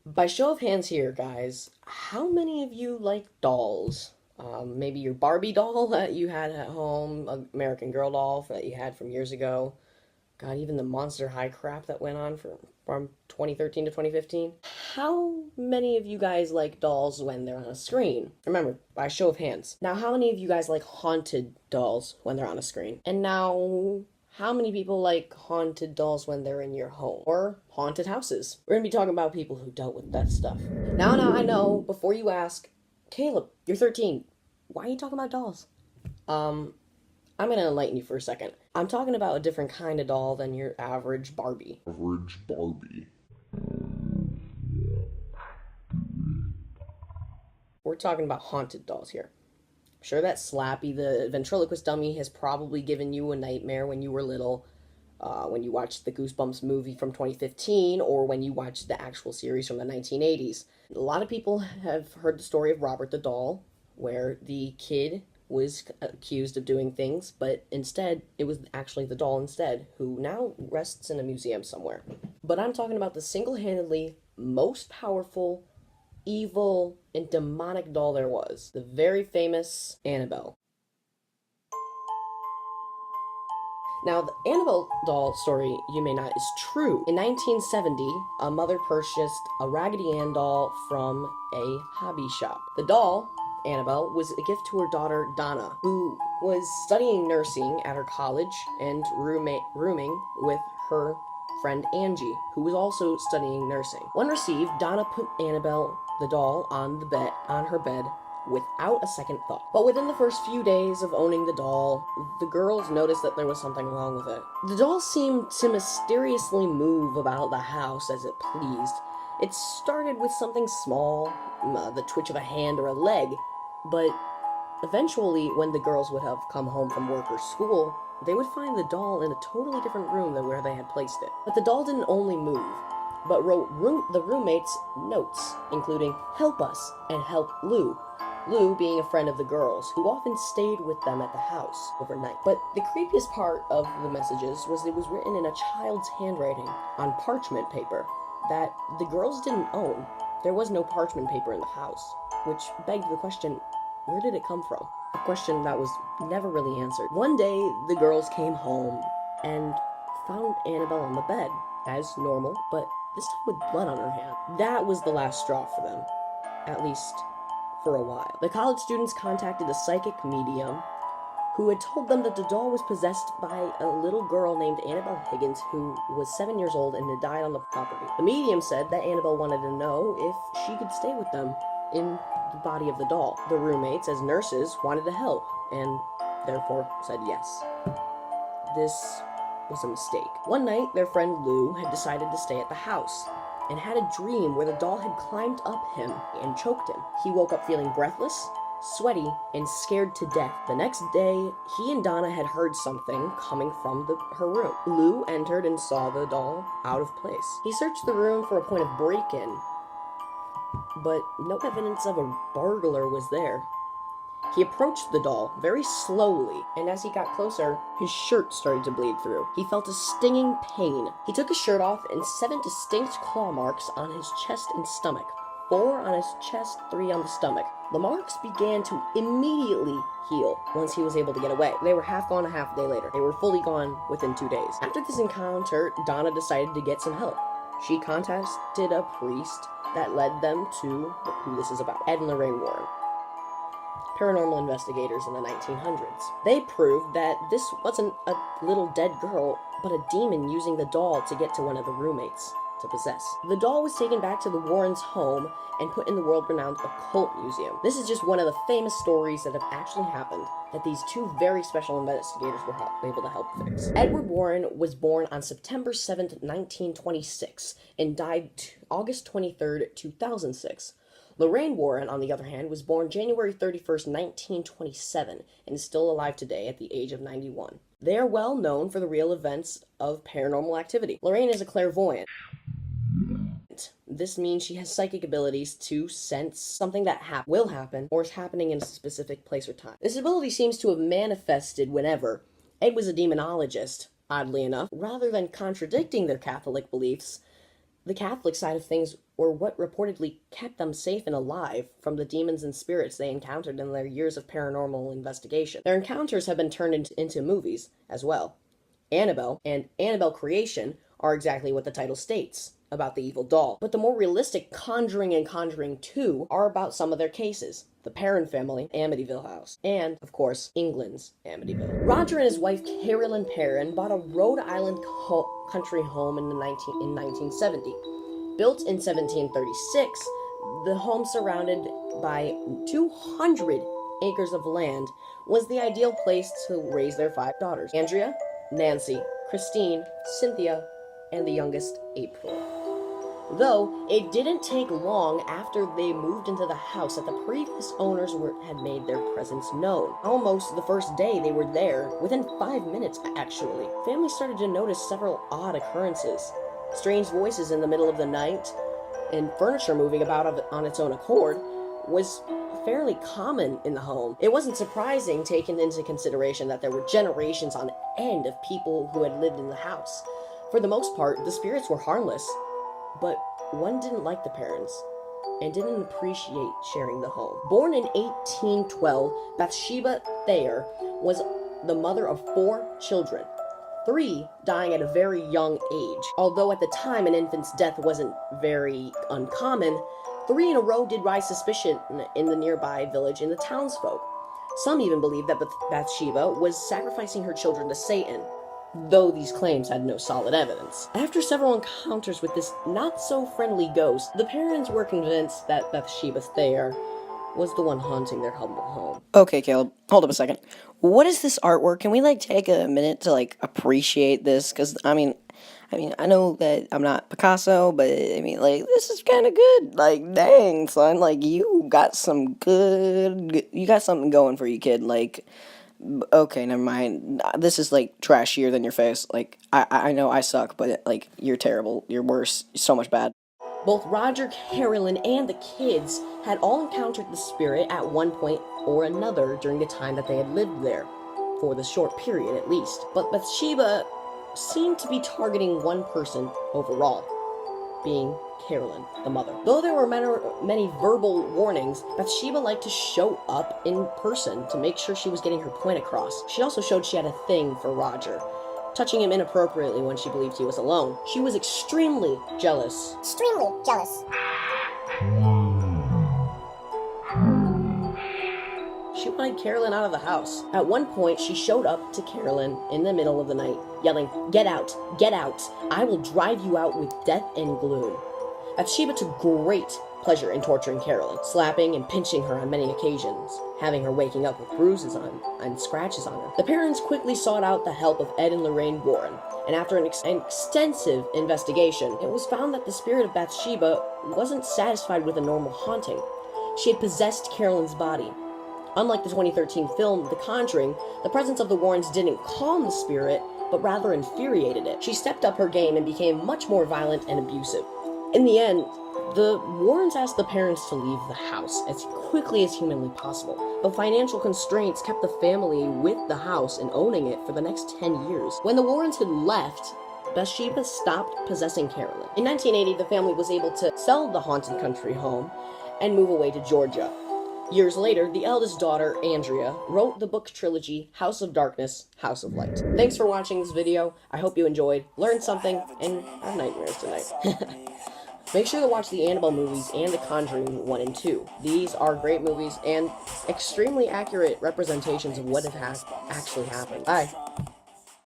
By show of hands here, guys, how many of you like dolls? Maybe your Barbie doll that you had at home, American Girl doll that you had from years ago. God, even the Monster High crap that went on from 2013 to 2015. How many of you guys like dolls when they're on a screen? Remember, by show of hands. Now, how many of you guys like haunted dolls when they're on a screen? And now, how many people like haunted dolls when they're in your home? Or haunted houses? We're gonna be talking about people who dealt with that stuff. Now, I know, before you ask, Caleb, you're 13. Why are you talking about dolls? I'm gonna enlighten you for a second. I'm talking about a different kind of doll than your average Barbie. Average Barbie. We're talking about haunted dolls here. I'm sure that Slappy, the ventriloquist dummy, has probably given you a nightmare when you were little, when you watched the Goosebumps movie from 2015, or when you watched the actual series from the 1980s. A lot of people have heard the story of Robert the Doll, where the kid was accused of doing things, but instead, it was actually the doll instead, who now rests in a museum somewhere. But I'm talking about the single-handedly most powerful, evil, and demonic doll there was. The very famous Annabelle. Now, the Annabelle doll story, you may not, is true. In 1970, a mother purchased a Raggedy Ann doll from a hobby shop. The doll, Annabelle, was a gift to her daughter, Donna, who was studying nursing at her college and rooming with her friend Angie, who was also studying nursing. When received, Donna put Annabelle, the doll, on her bed without a second thought. But within the first few days of owning the doll, the girls noticed that there was something wrong with it. The doll seemed to mysteriously move about the house as it pleased. It started with something small, the twitch of a hand or a leg, but eventually, when the girls would have come home from work or school, they would find the doll in a totally different room than where they had placed it. But the doll didn't only move, but wrote the roommates notes, including "Help us" and "Help Lou." Lou being a friend of the girls, who often stayed with them at the house overnight. But the creepiest part of the messages was it was written in a child's handwriting on parchment paper that the girls didn't own. There was no parchment paper in the house, which begged the question, where did it come from? A question that was never really answered. One day, the girls came home and found Annabelle on the bed, as normal, but this time with blood on her hand. That was the last straw for them, at least for a while. The college students contacted a psychic medium who had told them that the doll was possessed by a little girl named Annabelle Higgins, who was 7 years old and had died on the property. The medium said that Annabelle wanted to know if she could stay with them in the body of the doll. The roommates, as nurses, wanted to help, and therefore said yes. This was a mistake. One night, their friend Lou had decided to stay at the house, and had a dream where the doll had climbed up him and choked him. He woke up feeling breathless, sweaty, and scared to death. The next day, he and Donna had heard something coming from her room. Lou entered and saw the doll out of place. He searched the room for a point of break-in, but no evidence of a burglar was there. He approached the doll very slowly, and as he got closer, his shirt started to bleed through. He felt a stinging pain. He took his shirt off, and 7 distinct claw marks on his chest and stomach. 4 on his chest, 3 on the stomach. The marks began to immediately heal once he was able to get away. They were half gone a half a day later. They were fully gone within 2 days. After this encounter, Donna decided to get some help. She contacted a priest that led them to who this is about, Ed and Lorraine Warren, paranormal investigators in the 1900s. They proved that this wasn't a little dead girl, but a demon using the doll to get to one of the roommates to possess. The doll was taken back to the Warrens' home and put in the world-renowned occult museum. This is just one of the famous stories that have actually happened that these 2 very special investigators were able to help fix. Edward Warren was born on September 7th, 1926, and died August 23rd, 2006. Lorraine Warren, on the other hand, was born January 31st, 1927, and is still alive today at the age of 91. They are well known for the real events of paranormal activity. Lorraine is a clairvoyant. This means she has psychic abilities to sense something that will happen or is happening in a specific place or time. This ability seems to have manifested whenever Ed was a demonologist, oddly enough. Rather than contradicting their Catholic beliefs, the Catholic side of things were what reportedly kept them safe and alive from the demons and spirits they encountered in their years of paranormal investigation. Their encounters have been turned into movies as well. Annabelle and Annabelle Creation are exactly what the title states about the evil doll. But the more realistic Conjuring and Conjuring 2 are about some of their cases. The Perron family, Amityville House, and, of course, England's Amityville. Roger and his wife Carolyn Perron bought a Rhode Island country home in 1970. Built in 1736, the home surrounded by 200 acres of land was the ideal place to raise their 5 daughters: Andrea, Nancy, Christine, Cynthia, and the youngest, April. Though, it didn't take long after they moved into the house that the previous owners had made their presence known. Almost the first day they were there, within 5 minutes actually, families started to notice several odd occurrences. Strange voices in the middle of the night, and furniture moving about on its own accord was fairly common in the home. It wasn't surprising, taken into consideration that there were generations on end of people who had lived in the house. For the most part, the spirits were harmless, but one didn't like the parents and didn't appreciate sharing the home. Born in 1812, Bathsheba Thayer was the mother of 4 children, 3 dying at a very young age. Although at the time an infant's death wasn't very uncommon, 3 in a row did rise suspicion in the nearby village and the townsfolk. Some even believed that Bathsheba was sacrificing her children to Satan, though these claims had no solid evidence. After several encounters with this not-so-friendly ghost, the parents were convinced that Bathsheba Thayer was the one haunting their humble home. Okay, Caleb, hold up a second. What is this artwork? Can we, take a minute to, appreciate this? Because, I know that I'm not Picasso, but, this is kind of good. Dang, son, you got something going for you, kid. Okay, never mind. This is, trashier than your face. I know I suck, but, you're terrible. You're worse. You're so much bad. Both Roger, Carolyn, and the kids had all encountered the spirit at one point or another during the time that they had lived there, for the short period at least. But Bathsheba seemed to be targeting one person overall, being Carolyn, the mother. Though there were many verbal warnings, Bathsheba liked to show up in person to make sure she was getting her point across. She also showed she had a thing for Roger, touching him inappropriately when she believed he was alone. She was extremely jealous. She wanted Carolyn out of the house. At one point, she showed up to Carolyn in the middle of the night, yelling, "Get out! Get out! I will drive you out with death and gloom." Bathsheba took great pleasure in torturing Carolyn, slapping and pinching her on many occasions, having her waking up with bruises and scratches on her. The parents quickly sought out the help of Ed and Lorraine Warren, and after an extensive investigation, it was found that the spirit of Bathsheba wasn't satisfied with a normal haunting. She had possessed Carolyn's body. Unlike the 2013 film, The Conjuring, the presence of the Warrens didn't calm the spirit, but rather infuriated it. She stepped up her game and became much more violent and abusive. In the end, the Warrens asked the parents to leave the house as quickly as humanly possible, but financial constraints kept the family with the house and owning it for the next 10 years. When the Warrens had left, Bathsheba stopped possessing Carolyn. In 1980, the family was able to sell the haunted country home and move away to Georgia. Years later, the eldest daughter, Andrea, wrote the book trilogy House of Darkness, House of Light. Thanks for watching this video. I hope you enjoyed, learned something, and have nightmares tonight. Make sure to watch the Annabelle movies and The Conjuring 1 and 2. These are great movies and extremely accurate representations of what has actually happened. Bye.